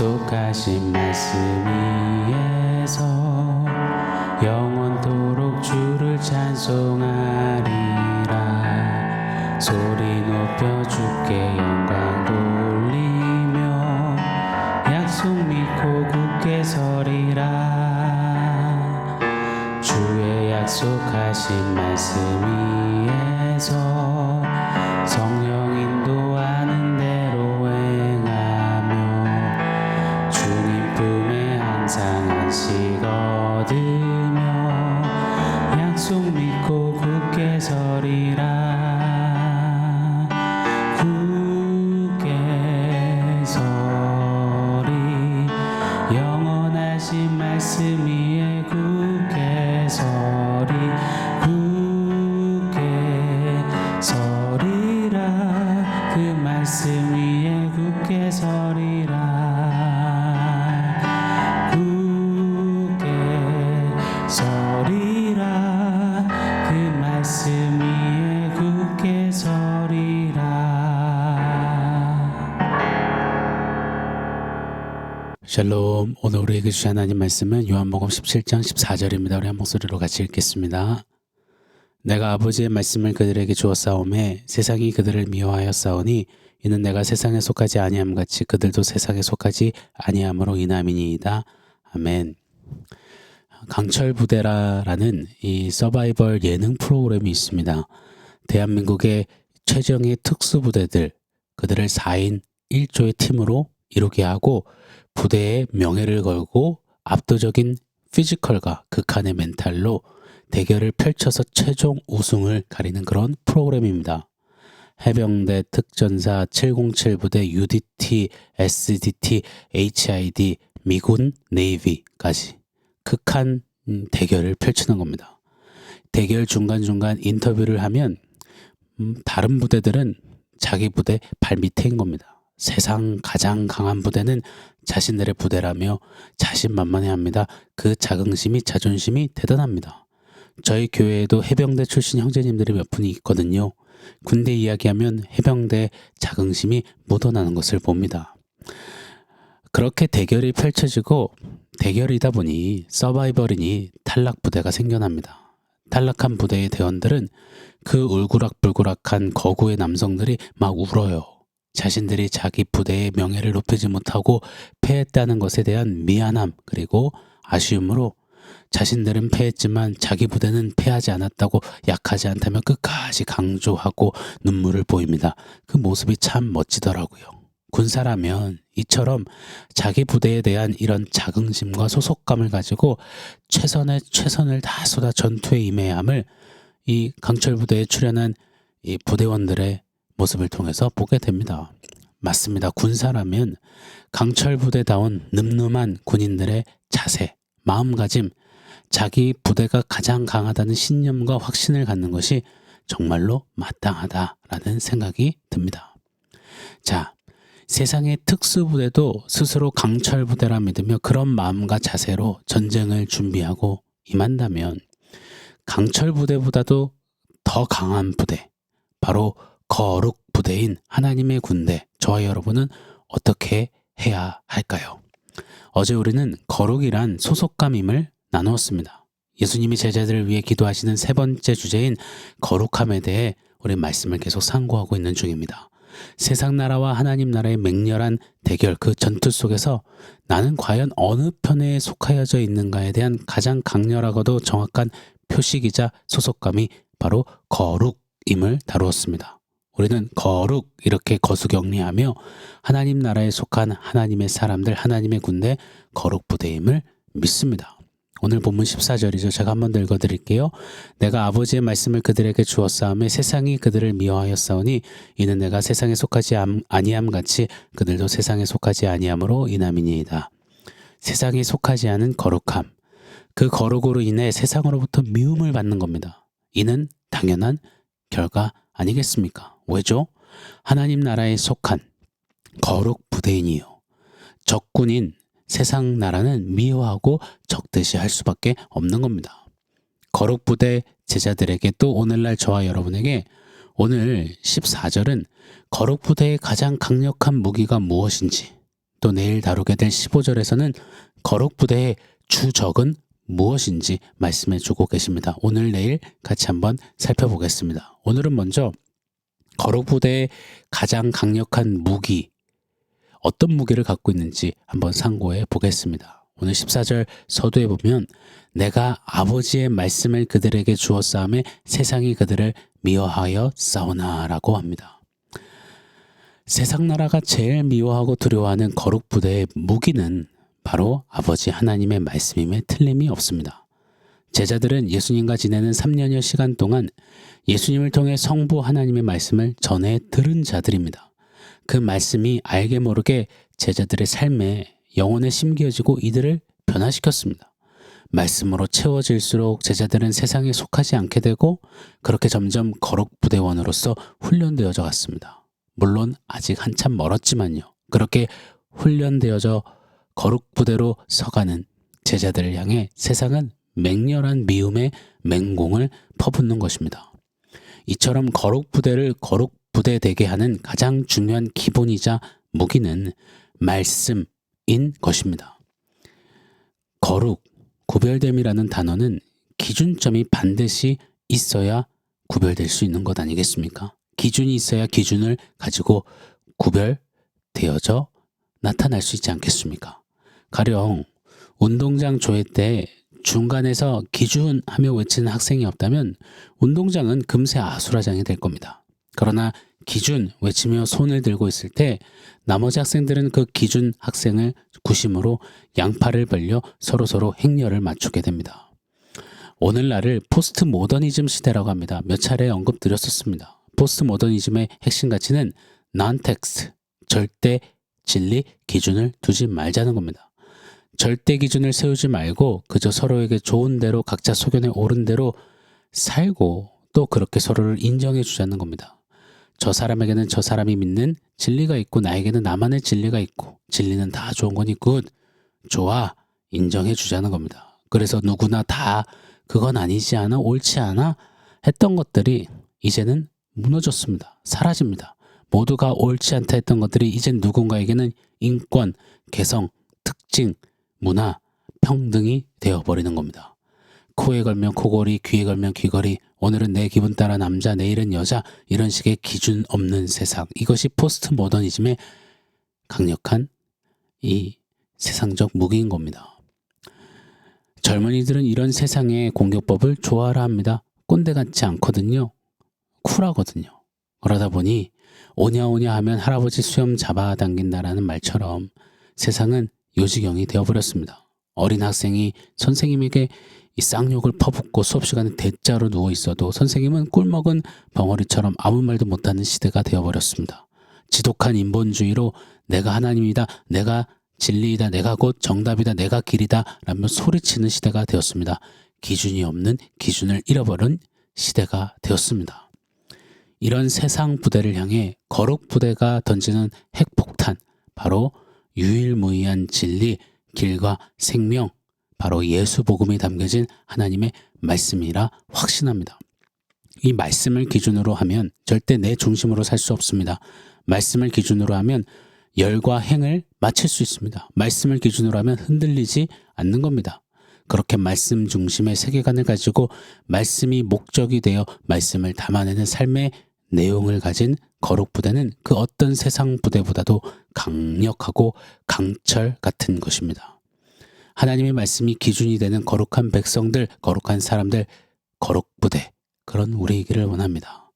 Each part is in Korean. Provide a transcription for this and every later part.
약속하신 말씀 위에서 영원토록 주를 찬송하리라. 소리 높여 주께 영광 돌리며 약속 믿고 굳게 서리라. 주의 약속하신 말씀 위에서 성령 인도하는 대로 행하며 주님 품에 항상 안식 얻으며 약속 믿고 굳게 서리라. 굳게 서리 영원하신 말씀 위에 굳게 서리. 굳게 서리라. 그 말씀 위에 굳게 서리라. 굳게 서리라. 그 말씀 위에 굳게 서리라. 샬롬. 오늘 우리에게 주신 하나님 말씀은 요한복음 17장 14절입니다. 우리 한 목소리로 같이 읽겠습니다. 내가 아버지의 말씀을 그들에게 주었사오매 세상이 그들을 미워하였사오니 이는 내가 세상에 속하지 아니함 같이 그들도 세상에 속하지 아니함으로 인함이니이다. 아멘. 강철부대라라는 이 서바이벌 예능 프로그램이 있습니다. 대한민국의 최정예 특수부대들, 그들을 4인 1조의 팀으로 이루게 하고 부대의 명예를 걸고 압도적인 피지컬과 극한의 멘탈로 대결을 펼쳐서 최종 우승을 가리는 그런 프로그램입니다. 해병대, 특전사, 707 부대, UDT, SDT, HID, 미군, 네이비까지 극한 대결을 펼치는 겁니다. 대결 중간중간 인터뷰를 하면 다른 부대들은 자기 부대 발 밑에인 겁니다. 세상 가장 강한 부대는 자신들의 부대라며 자신만만해합니다. 그 자긍심이, 자존심이 대단합니다. 저희 교회에도 해병대 출신 형제님들이 몇 분이 있거든요. 군대 이야기하면 해병대 자긍심이 묻어나는 것을 봅니다. 그렇게 대결이 펼쳐지고 대결이다 보니 서바이벌이니 탈락 부대가 생겨납니다. 탈락한 부대의 대원들은 그 울그락불그락한 거구의 남성들이 막 울어요. 자신들이 자기 부대의 명예를 높이지 못하고 패했다는 것에 대한 미안함 그리고 아쉬움으로 자신들은 패했지만 자기 부대는 패하지 않았다고 약하지 않다며 끝까지 강조하고 눈물을 보입니다. 그 모습이 참 멋지더라고요. 군사라면 이처럼 자기 부대에 대한 이런 자긍심과 소속감을 가지고 최선의 최선을 다 쏟아 전투에 임해야 함을 이 강철부대에 출연한 이 부대원들의 모습을 통해서 보게 됩니다. 맞습니다. 군사라면 강철부대다운 늠름한 군인들의 자세, 마음가짐, 자기 부대가 가장 강하다는 신념과 확신을 갖는 것이 정말로 마땅하다라는 생각이 듭니다. 자, 세상의 특수부대도 스스로 강철부대라 믿으며 그런 마음과 자세로 전쟁을 준비하고 임한다면 강철부대보다도 더 강한 부대, 바로 거룩 부대인 하나님의 군대, 저와 여러분은 어떻게 해야 할까요? 어제 우리는 거룩이란 소속감임을 나누었습니다. 예수님이 제자들을 위해 기도하시는 세 번째 주제인 거룩함에 대해 우리 말씀을 계속 상고하고 있는 중입니다. 세상 나라와 하나님 나라의 맹렬한 대결, 그 전투 속에서 나는 과연 어느 편에 속하여져 있는가에 대한 가장 강렬하고도 정확한 표식이자 소속감이 바로 거룩임을 다루었습니다. 우리는 거룩 이렇게 거수격리하며 하나님 나라에 속한 하나님의 사람들, 하나님의 군대, 거룩 부대임을 믿습니다. 오늘 본문 14절이죠. 제가 한번 더 읽어드릴게요. 내가 아버지의 말씀을 그들에게 주었사오매 세상이 그들을 미워하였사오니 이는 내가 세상에 속하지 아니함 같이 그들도 세상에 속하지 아니함으로 인함이니이다. 세상에 속하지 않은 거룩함, 그 거룩으로 인해 세상으로부터 미움을 받는 겁니다. 이는 당연한 결과 아니겠습니까? 왜죠? 하나님 나라에 속한 거룩 부대인이요. 적군인 세상 나라는 미워하고 적대시할 수밖에 없는 겁니다. 거룩 부대 제자들에게 또 오늘날 저와 여러분에게 오늘 14절은 거룩 부대의 가장 강력한 무기가 무엇인지 또 내일 다루게 될 15절에서는 거룩부대의 주적은 무엇인지 말씀해 주고 계십니다. 오늘 내일 같이 한번 살펴보겠습니다. 오늘은 먼저 거룩부대의 가장 강력한 무기, 어떤 무기를 갖고 있는지 한번 상고해 보겠습니다. 오늘 14절 서두에 보면 내가 아버지의 말씀을 그들에게 주었사오매 세상이 그들을 미워하여 싸우나 라고 합니다. 세상 나라가 제일 미워하고 두려워하는 거룩부대의 무기는 바로 아버지 하나님의 말씀임에 틀림이 없습니다. 제자들은 예수님과 지내는 3년여 시간 동안 예수님을 통해 성부 하나님의 말씀을 전해 들은 자들입니다. 그 말씀이 알게 모르게 제자들의 삶에 영혼에 심겨지고 이들을 변화시켰습니다. 말씀으로 채워질수록 제자들은 세상에 속하지 않게 되고 그렇게 점점 거룩부대원으로서 훈련되어져 갔습니다. 물론 아직 한참 멀었지만요. 그렇게 훈련되어져 거룩부대로 서가는 제자들을 향해 세상은 맹렬한 미움의 맹공을 퍼붓는 것입니다. 이처럼 거룩부대를 거룩부대 되게 하는 가장 중요한 기본이자 무기는 말씀인 것입니다. 거룩, 구별됨이라는 단어는 기준점이 반드시 있어야 구별될 수 있는 것 아니겠습니까? 기준이 있어야 기준을 가지고 구별되어져 나타날 수 있지 않겠습니까? 가령 운동장 조회 때 중간에서 기준 하며 외치는 학생이 없다면 운동장은 금세 아수라장이 될 겁니다. 그러나 기준 외치며 손을 들고 있을 때 나머지 학생들은 그 기준 학생을 구심으로 양팔을 벌려 서로서로 행렬을 맞추게 됩니다. 오늘날을 포스트 모더니즘 시대라고 합니다. 몇 차례 언급드렸었습니다. 포스트 모더니즘의 핵심 가치는 non-text, 절대 진리 기준을 두지 말자는 겁니다. 절대 기준을 세우지 말고 그저 서로에게 좋은 대로 각자 소견에 옳은 대로 살고 또 그렇게 서로를 인정해 주자는 겁니다. 저 사람에게는 저 사람이 믿는 진리가 있고 나에게는 나만의 진리가 있고 진리는 다 좋은 거니 굿, 좋아, 인정해 주자는 겁니다. 그래서 누구나 다 그건 아니지 않아, 옳지 않아 했던 것들이 이제는 무너졌습니다. 사라집니다. 모두가 옳지 않다 했던 것들이 이젠 누군가에게는 인권, 개성, 특징, 문화, 평등이 되어버리는 겁니다. 코에 걸면 코걸이, 귀에 걸면 귀걸이, 오늘은 내 기분 따라 남자, 내일은 여자, 이런 식의 기준 없는 세상. 이것이 포스트 모더니즘의 강력한 이 세상적 무기인 겁니다. 젊은이들은 이런 세상의 공격법을 좋아라 합니다. 꼰대 같지 않거든요. 쿨하거든요. 그러다 보니 오냐오냐 하면 할아버지 수염 잡아당긴다라는 말처럼 세상은 요지경이 되어버렸습니다. 어린 학생이 선생님에게 이 쌍욕을 퍼붓고 수업 시간에 대자로 누워 있어도 선생님은 꿀먹은 벙어리처럼 아무 말도 못하는 시대가 되어버렸습니다. 지독한 인본주의로 내가 하나님이다, 내가 진리이다, 내가 곧 정답이다, 내가 길이다 라며 소리치는 시대가 되었습니다. 기준이 없는 기준을 잃어버린 시대가 되었습니다. 이런 세상 부대를 향해 거룩 부대가 던지는 핵폭탄, 바로 유일무이한 진리, 길과 생명, 바로 예수 복음이 담겨진 하나님의 말씀이라 확신합니다. 이 말씀을 기준으로 하면 절대 내 중심으로 살 수 없습니다. 말씀을 기준으로 하면 열과 행을 맞출 수 있습니다. 말씀을 기준으로 하면 흔들리지 않는 겁니다. 그렇게 말씀 중심의 세계관을 가지고 말씀이 목적이 되어 말씀을 담아내는 삶의 내용을 가진 거룩 부대는 그 어떤 세상 부대보다도 강력하고 강철 같은 것입니다. 하나님의 말씀이 기준이 되는 거룩한 백성들, 거룩한 사람들, 거룩 부대, 그런 우리이기를 원합니다.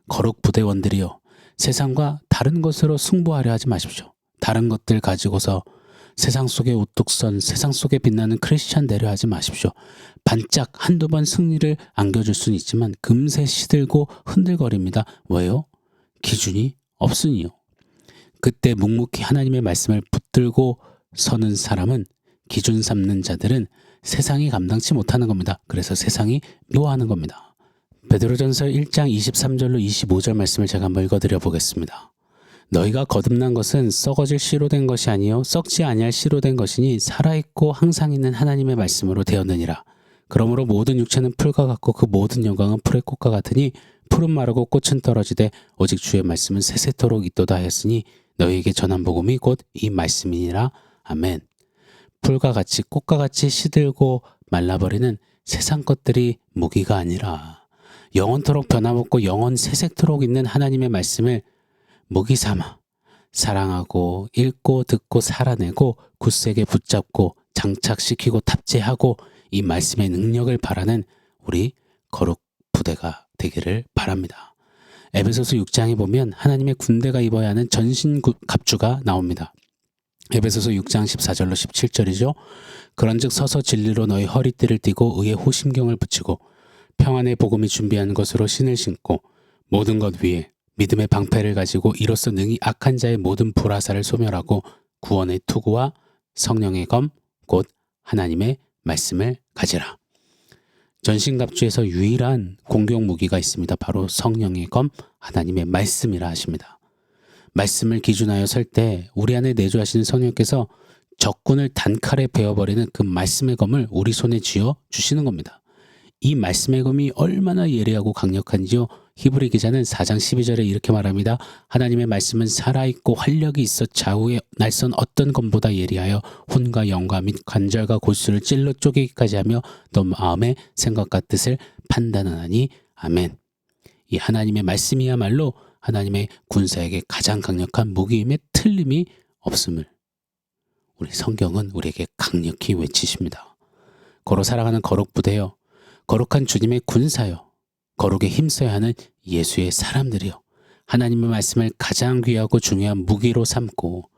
거룩 부대원들이요, 세상과 다른 것으로 승부하려 하지 마십시오. 다른 것들 가지고서 세상 속에 우뚝 선, 세상 속에 빛나는 크리스찬 되려 하지 마십시오. 반짝 한두 번 승리를 안겨줄 수는 있지만 금세 시들고 흔들거립니다. 왜요? 기준이 없으니요. 그때 묵묵히 하나님의 말씀을 붙들고 서는 사람은, 기준 삼는 자들은 세상이 감당치 못하는 겁니다. 그래서 세상이 미워하는 겁니다. 베드로전서 1장 23절로 25절 말씀을 제가 한번 읽어드려 보겠습니다. 너희가 거듭난 것은 썩어질 씨로 된 것이 아니요 썩지 아니할 씨로 된 것이니 살아있고 항상 있는 하나님의 말씀으로 되었느니라. 그러므로 모든 육체는 풀과 같고 그 모든 영광은 풀의 꽃과 같으니 풀은 마르고 꽃은 떨어지되 오직 주의 말씀은 세세토록 있도다 하였으니 너희에게 전한 복음이 곧 이 말씀이니라. 아멘. 풀과 같이 꽃과 같이 시들고 말라버리는 세상 것들이 무기가 아니라 영원토록 변함없고 영원 세세토록 있는 하나님의 말씀을 무기 삼아 사랑하고 읽고 듣고 살아내고 굳세게 붙잡고 장착시키고 탑재하고 이 말씀의 능력을 바라는 우리 거룩 부대가 되기를 바랍니다. 에베소서 6장에 보면 하나님의 군대가 입어야 하는 전신 갑주가 나옵니다. 에베소서 6장 14절로 17절이죠. 그런즉 서서 진리로 너희 허리띠를 띠고 의의 호심경을 붙이고 평안의 복음이 준비한 것으로 신을 신고 모든 것 위에 믿음의 방패를 가지고 이로써 능히 악한 자의 모든 불화살을 소멸하고 구원의 투구와 성령의 검 곧 하나님의 말씀을 가지라. 전신갑주에서 유일한 공격 무기가 있습니다. 바로 성령의 검 하나님의 말씀이라 하십니다. 말씀을 기준하여 설 때 우리 안에 내주하시는 성령께서 적군을 단칼에 베어버리는 그 말씀의 검을 우리 손에 쥐어 주시는 겁니다. 이 말씀의 검이 얼마나 예리하고 강력한지요. 히브리 기자는 4장 12절에 이렇게 말합니다. 하나님의 말씀은 살아있고 활력이 있어 좌우의 날선 어떤 검보다 예리하여 혼과 영과 및 관절과 골수를 찔러 쪼개기까지 하며 너 마음의 생각과 뜻을 판단하나니. 아멘. 이 하나님의 말씀이야말로 하나님의 군사에게 가장 강력한 무기임에 틀림이 없음을 우리 성경은 우리에게 강력히 외치십니다. 거로 살아가는 거룩 부대여, 거룩한 주님의 군사여, 거룩에 힘써야 하는 예수의 사람들이여, 하나님의 말씀을 가장 귀하고 중요한 무기로 삼고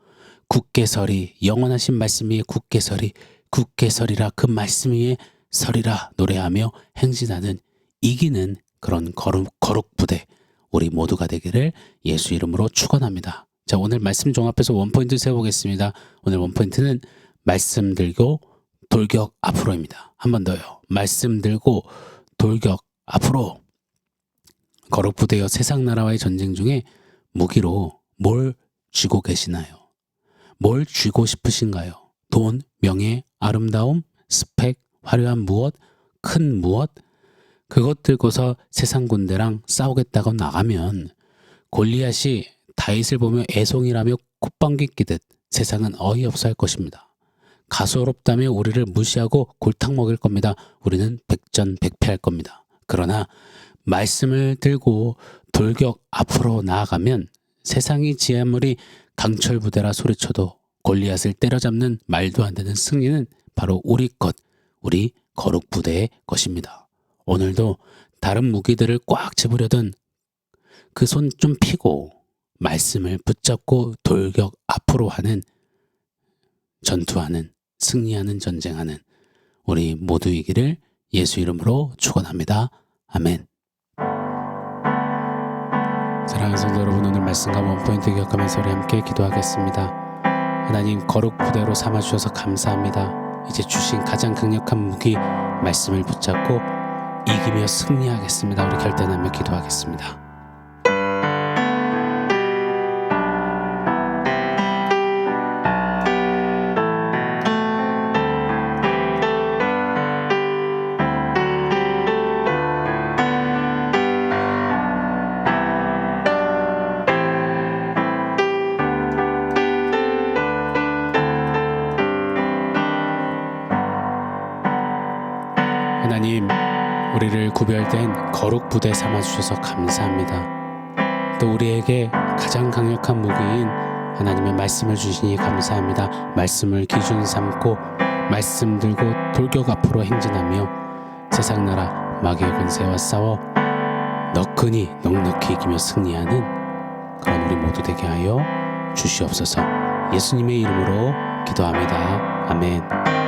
굳게 서리, 영원하신 말씀 위에 굳게 서리, 굳게 서리라, 그 말씀 위에 서리라 노래하며 행진하는 이기는 그런 거룩 부대 우리 모두가 되기를 예수 이름으로 축원합니다. 자, 오늘 말씀 종합해서 원포인트 세워보겠습니다. 오늘 원포인트는 말씀 들고 돌격 앞으로입니다. 한 번 더요. 말씀 들고 돌격 앞으로. 거룩부대여, 세상 나라와의 전쟁 중에 무기로 뭘 쥐고 계시나요? 뭘 쥐고 싶으신가요? 돈, 명예, 아름다움, 스펙, 화려한 무엇, 큰 무엇? 그것 들고서 세상 군대랑 싸우겠다고 나가면 골리앗이 다윗을 보며 애송이라며 콧방귀 끼듯 세상은 어이없어 할 것입니다. 가소롭다며 우리를 무시하고 골탕 먹일 겁니다. 우리는 백전백패할 겁니다. 그러나 말씀을 들고 돌격 앞으로 나아가면 세상이 지 아무리 강철부대라 소리쳐도 골리앗을 때려잡는 말도 안 되는 승리는 바로 우리 것, 우리 거룩부대의 것입니다. 오늘도 다른 무기들을 꽉 집으려던 그 손 좀 피고 말씀을 붙잡고 돌격 앞으로 하는, 전투하는, 승리하는, 전쟁하는 우리 모두이기를 예수 이름으로 축원합니다. 아멘. 사랑하는 성도 여러분, 오늘 말씀과 원포인트 기억하면서 우리 함께 기도하겠습니다. 하나님, 거룩 부대로 삼아주셔서 감사합니다. 이제 주신 가장 강력한 무기 말씀을 붙잡고 이기며 승리하겠습니다. 우리 결단하며 기도하겠습니다. 하나님, 우리를 구별된 거룩 부대 삼아주셔서 감사합니다. 또 우리에게 가장 강력한 무기인 하나님의 말씀을 주시니 감사합니다. 말씀을 기준 삼고 말씀 들고 돌격 앞으로 행진하며 세상 나라 마귀의 권세와 싸워 너끈히 넉넉히 이기며 승리하는 그런 우리 모두 되게 하여 주시옵소서. 예수님의 이름으로 기도합니다. 아멘.